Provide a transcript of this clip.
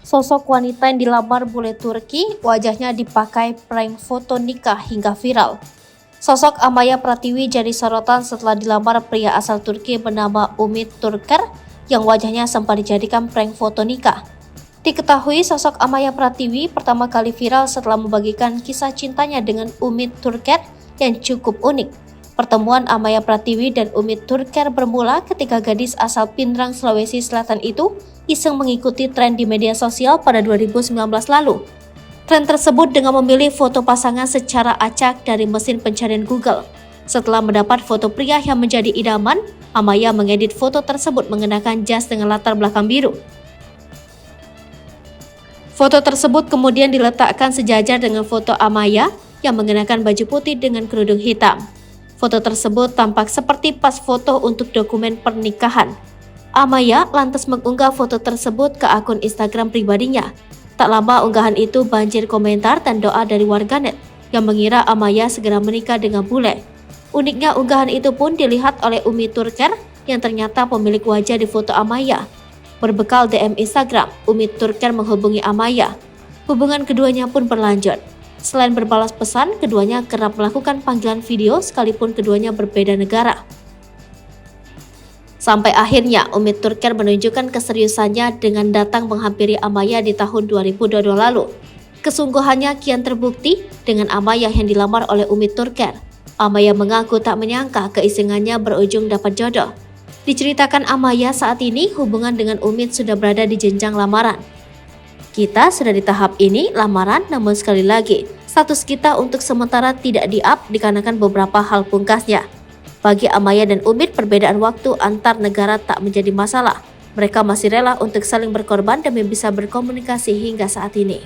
Sosok wanita yang dilamar bule Turki, wajahnya dipakai prank foto nikah hingga viral. Sosok Amaya Pratiwi jadi sorotan setelah dilamar pria asal Turki bernama Umit Turker yang wajahnya sempat dijadikan prank foto nikah. Diketahui sosok Amaya Pratiwi pertama kali viral setelah membagikan kisah cintanya dengan Umit Turker yang cukup unik. Pertemuan Amaya Pratiwi dan Umit Turker bermula ketika gadis asal Pindrang, Sulawesi Selatan itu iseng mengikuti tren di media sosial pada 2019 lalu. Tren tersebut dengan memilih foto pasangan secara acak dari mesin pencarian Google. Setelah mendapat foto pria yang menjadi idaman, Amaya mengedit foto tersebut mengenakan jas dengan latar belakang biru. Foto tersebut kemudian diletakkan sejajar dengan foto Amaya yang mengenakan baju putih dengan kerudung hitam. Foto tersebut tampak seperti pas foto untuk dokumen pernikahan. Amaya lantas mengunggah foto tersebut ke akun Instagram pribadinya. Tak lama unggahan itu banjir komentar dan doa dari warganet yang mengira Amaya segera menikah dengan bule. Uniknya unggahan itu pun dilihat oleh Umi Turker yang ternyata pemilik wajah di foto Amaya. Berbekal DM Instagram, Umi Turker menghubungi Amaya. Hubungan keduanya pun berlanjut. Selain berbalas pesan, keduanya kerap melakukan panggilan video sekalipun keduanya berbeda negara. Sampai akhirnya Umit Turker menunjukkan keseriusannya dengan datang menghampiri Amaya di tahun 2022 lalu. Kesungguhannya kian terbukti dengan Amaya yang dilamar oleh Umit Turker. Amaya mengaku tak menyangka keisengannya berujung dapat jodoh. Diceritakan Amaya saat ini hubungan dengan Umit sudah berada di jenjang lamaran. Kita sudah di tahap ini lamaran, namun sekali lagi status kita untuk sementara tidak di-up dikarenakan beberapa hal pungkasnya. Bagi Amaya dan Umit, perbedaan waktu antar negara tak menjadi masalah. Mereka masih rela untuk saling berkorban demi bisa berkomunikasi hingga saat ini.